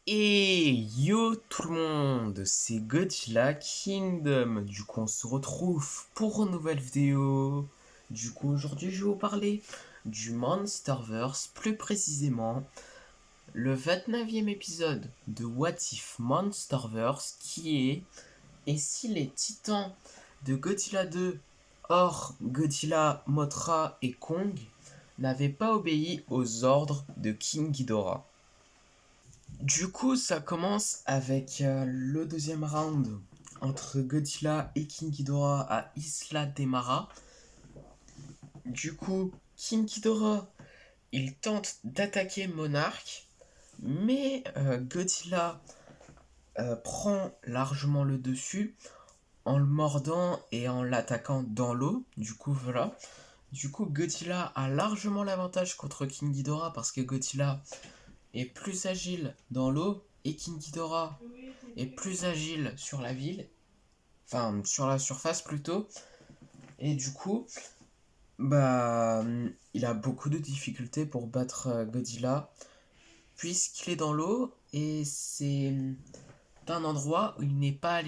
Et yo tout le monde, c'est Godzilla Kingdom. Du coup, on se retrouve pour une nouvelle vidéo. Du coup, aujourd'hui, je vais vous parler du Monsterverse, plus précisément le 29e épisode de What If Monsterverse qui est et si les titans de Godzilla 2, hors Godzilla, Mothra et Kong, n'avaient pas obéi aux ordres de King Ghidorah. Du coup, ça commence avec le deuxième round entre Godzilla et King Ghidorah à Isla de Mara. Du coup, King Ghidorah, il tente d'attaquer Monarch, mais Godzilla prend largement le dessus en le mordant et en l'attaquant dans l'eau. Du coup, voilà. Du coup, Godzilla a largement l'avantage contre King Ghidorah parce que Godzilla est plus agile dans l'eau et King Ghidorah est plus agile sur la ville, enfin sur la surface plutôt, et du coup, bah, il a beaucoup de difficultés pour battre Godzilla puisqu'il est dans l'eau et c'est un endroit où il n'est pas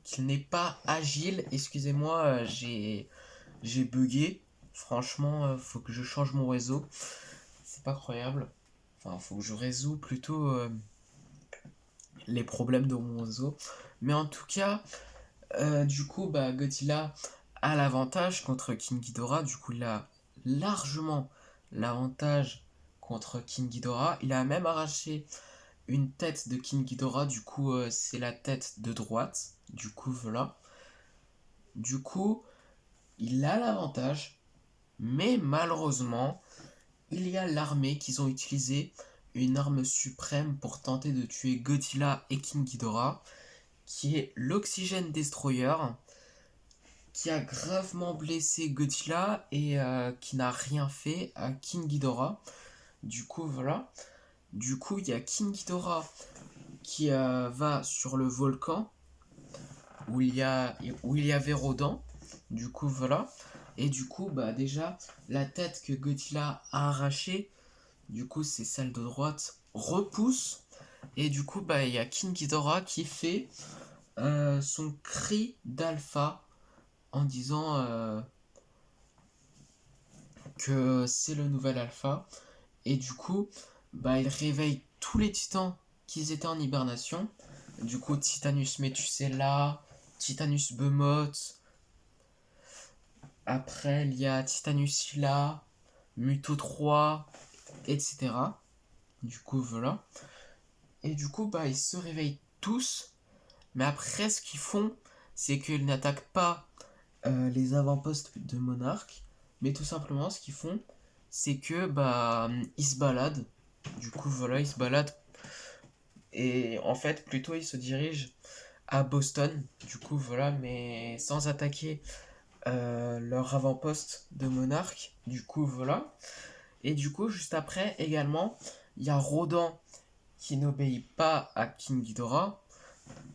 qu'il n'est pas agile. Excusez-moi, j'ai bugué. Franchement, faut que je change mon réseau. C'est pas croyable. Enfin, faut que je résous plutôt les problèmes de mon réseau. Mais en tout cas, du coup, bah, Godzilla a l'avantage contre King Ghidorah. Du coup, il a largement l'avantage contre King Ghidorah. Il a même arraché une tête de King Ghidorah. Du coup, c'est la tête de droite. Du coup, voilà. Du coup, il a l'avantage. Mais malheureusement, il y a l'armée qui ont utilisé une arme suprême pour tenter de tuer Godzilla et King Ghidorah, qui est l'Oxygène Destroyer, qui a gravement blessé Godzilla et qui n'a rien fait à King Ghidorah. Du coup, voilà. Du coup, il y a King Ghidorah qui va sur le volcan où il y avait Rodan. Du coup, voilà. Et du coup, bah déjà, la tête que Godzilla a arrachée, du coup, c'est celle de droite, repousse. Et du coup, bah, il y a King Ghidorah qui fait son cri d'alpha en disant que c'est le nouvel alpha. Et du coup, bah, il réveille tous les titans qui étaient en hibernation. Du coup, Titanus Metusella, Titanus Behemoth. Après, il y a Titanus Hyla, Muto 3, etc. Du coup, voilà. Et du coup, bah, ils se réveillent tous. Mais après, ce qu'ils font, c'est qu'ils n'attaquent pas les avant-postes de Monarch. Mais tout simplement, ce qu'ils font, c'est que bah, ils se baladent. Du coup, voilà, ils se baladent. Et en fait, plutôt, ils se dirigent à Boston. Du coup, voilà, mais sans attaquer leur avant-poste de Monarch. Du coup, voilà. Et du coup, juste après, également, il y a Rodan qui n'obéit pas à King Ghidorah.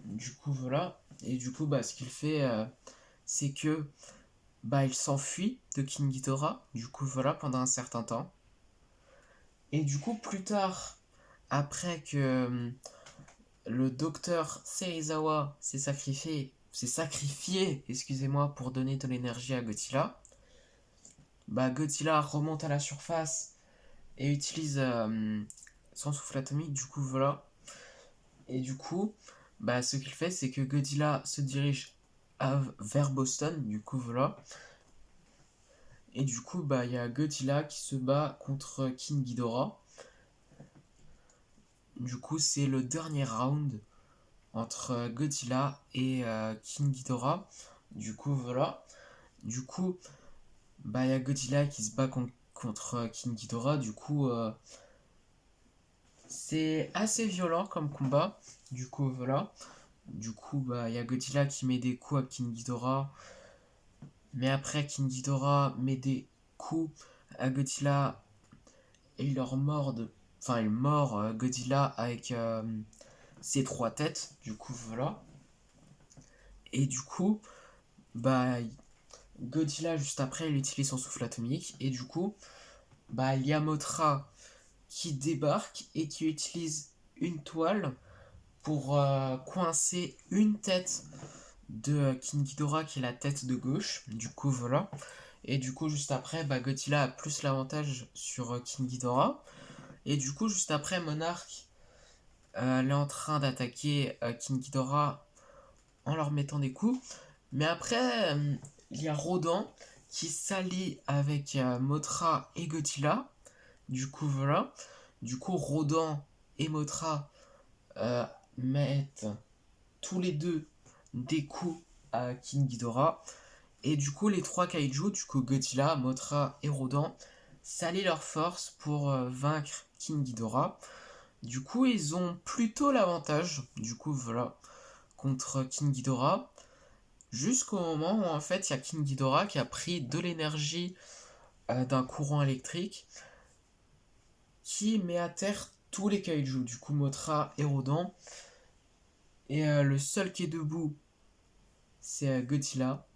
Du coup, voilà. Et du coup, bah, ce qu'il fait, c'est que bah, il s'enfuit de King Ghidorah. Du coup, voilà, pendant un certain temps. Et du coup, plus tard, après que le docteur Serizawa s'est sacrifié, excusez-moi, pour donner de l'énergie à Godzilla, bah, Godzilla remonte à la surface et utilise son souffle atomique. Du coup, voilà. Et du coup, bah, ce qu'il fait, c'est que Godzilla se dirige vers Boston. Du coup, voilà. Et du coup, bah, il y a Godzilla qui se bat contre King Ghidorah. Du coup, c'est le dernier round entre Godzilla et King Ghidorah. Du coup, voilà. Du coup, bah, il y a Godzilla qui se bat contre King Ghidorah. Du coup, c'est assez violent comme combat. Du coup, voilà. Du coup, bah, il y a Godzilla qui met des coups à King Ghidorah. Mais après, King Ghidorah met des coups à Godzilla et il leur mord. Enfin, il mord Godzilla avec ses trois têtes. Du coup, voilà. Et du coup, bah, Godzilla, juste après, il utilise son souffle atomique. Et du coup, bah, il y a Mothra qui débarque et qui utilise une toile pour coincer une tête de King Ghidorah qui est la tête de gauche. Du coup, voilà. Et du coup, juste après, Godzilla a plus l'avantage sur King Ghidorah. Et du coup, juste après, Monarch elle est en train d'attaquer King Ghidorah en leur mettant des coups. Mais après, il y a Rodan qui s'allie avec Mothra et Godzilla. Du coup, voilà. Du coup, Rodan et Mothra euh, mettent tous les deux des coups à King Ghidorah. Et du coup, les trois kaiju, du coup Godzilla, Mothra et Rodan, s'allient leurs forces pour vaincre King Ghidorah. Du coup, ils ont plutôt l'avantage, du coup, voilà, contre King Ghidorah. Jusqu'au moment où, en fait, il y a King Ghidorah qui a pris de l'énergie d'un courant électrique qui met à terre tous les kaiju, du coup, Mothra et Rodan. Et le seul qui est debout, c'est Godzilla.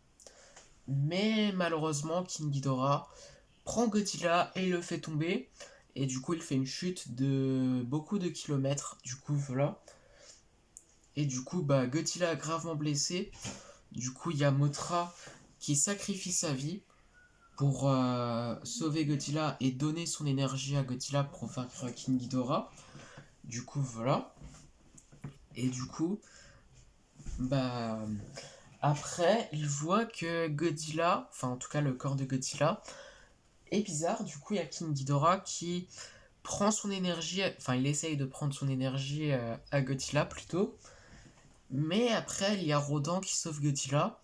Mais malheureusement, King Ghidorah prend Godzilla et le fait tomber. Et du coup, il fait une chute de beaucoup de kilomètres. Du coup, voilà. Et du coup, Godzilla est gravement blessé. Du coup, il y a Mothra qui sacrifie sa vie pour sauver Godzilla et donner son énergie à Godzilla pour vaincre King Ghidorah. Du coup, voilà. Et du coup, bah, après, il voit que Godzilla, enfin en tout cas le corps de Godzilla, est bizarre. Du coup, il y a King Ghidorah qui prend son énergie, enfin il essaye de prendre son énergie à Godzilla plutôt. Mais après, il y a Rodan qui sauve Godzilla.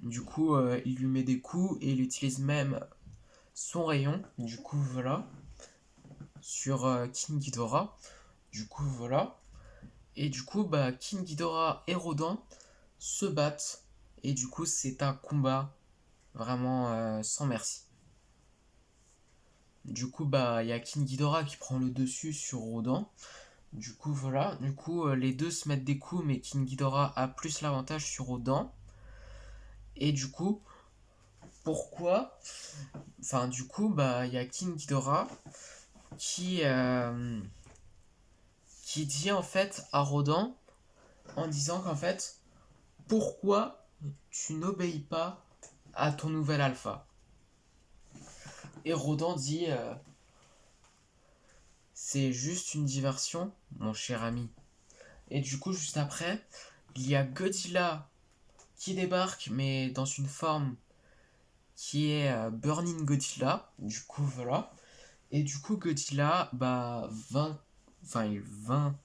Du coup, il lui met des coups et il utilise même son rayon. Du coup, voilà. Sur King Ghidorah. Du coup, voilà. Et du coup, King Ghidorah et Rodan se battent. Et du coup, c'est un combat vraiment sans merci. Du coup, il y a King Ghidorah qui prend le dessus sur Rodan. Du coup, voilà. Du coup, les deux se mettent des coups, mais King Ghidorah a plus l'avantage sur Rodan. Et du coup, pourquoi Enfin, du coup, il y a King Ghidorah qui, qui dit en fait à Rodan en disant qu'en fait, pourquoi tu n'obéis pas à ton nouvel alpha? Et Rodan dit c'est juste une diversion, mon cher ami. Et du coup, juste après, il y a Godzilla qui débarque, mais dans une forme qui est Burning Godzilla. Du coup, voilà. Et du coup, Godzilla, il 20.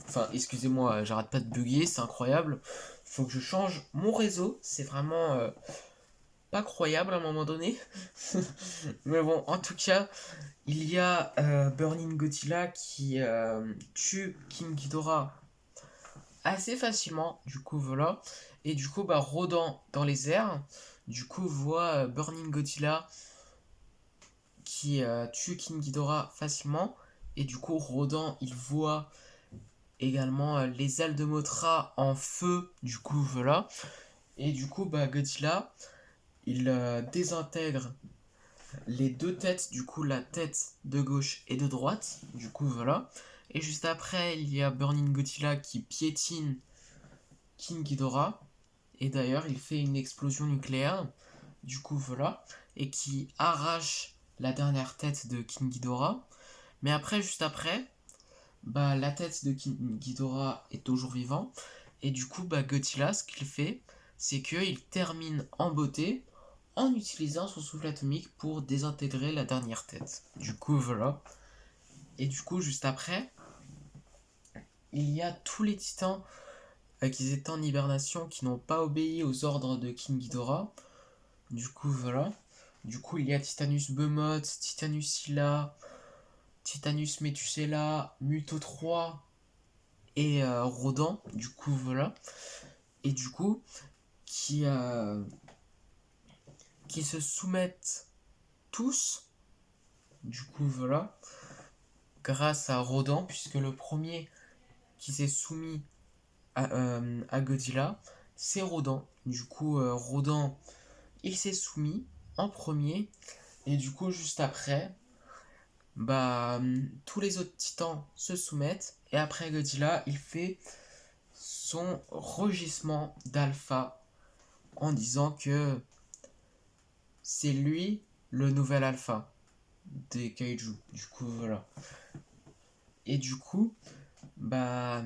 Enfin, excusez-moi, j'arrête pas de bugger, c'est incroyable. Faut que je change mon réseau, c'est vraiment pas croyable à un moment donné. Mais bon, en tout cas, il y a Burning Godzilla qui tue King Ghidorah assez facilement. Du coup, voilà. Et du coup, Rodan dans les airs, du coup, voit Burning Godzilla qui tue King Ghidorah facilement. Et du coup, Rodan, il voit également les ailes de Mothra en feu. Du coup, voilà. Et du coup, Godzilla, il désintègre les deux têtes, du coup la tête de gauche et de droite, du coup voilà. Et juste après, il y a Burning Godzilla qui piétine King Ghidorah, et d'ailleurs il fait une explosion nucléaire, du coup voilà, et qui arrache la dernière tête de King Ghidorah. Mais après, juste après, la tête de King Ghidorah est toujours vivant, et du coup Godzilla, ce qu'il fait, c'est qu'il termine en beauté en utilisant son souffle atomique pour désintégrer la dernière tête. Du coup, voilà. Et du coup, juste après, il y a tous les titans qui étaient en hibernation qui n'ont pas obéi aux ordres de King Ghidorah. Du coup, voilà. Du coup, il y a Titanus Behemoth, Titanus Scylla, Titanus Metusela, Muto 3 et Rodan. Du coup, voilà. Et du coup, qui, euh, qui se soumettent tous. Du coup, voilà. Grâce à Rodan, puisque le premier qui s'est soumis à Godzilla, c'est Rodan. Du coup, Rodan, il s'est soumis en premier. Et du coup, juste après, tous les autres titans se soumettent. Et après Godzilla, il fait son rugissement d'alpha en disant que c'est lui le nouvel alpha des kaiju. Du coup, voilà. Et du coup, bah,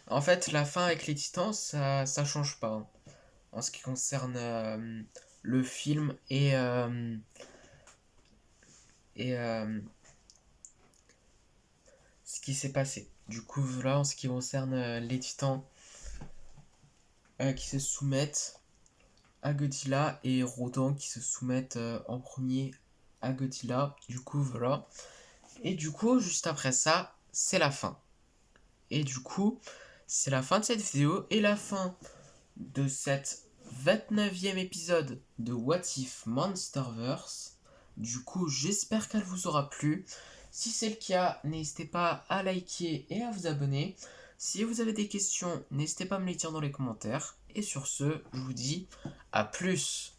en fait, la fin avec les titans, ça change pas, hein, en ce qui concerne le film et ce qui s'est passé. Du coup, voilà, en ce qui concerne les titans qui se soumettent à Godzilla et Rodan qui se soumettent en premier à Godzilla. Du coup, voilà. Et du coup, juste après ça, c'est la fin. Et du coup, c'est la fin de cette vidéo et la fin de cette 29e épisode de What If Monsterverse. Du coup, j'espère qu'elle vous aura plu. Si c'est le cas, n'hésitez pas à liker et à vous abonner. Si vous avez des questions, n'hésitez pas à me les dire dans les commentaires. Et sur ce, je vous dis à plus.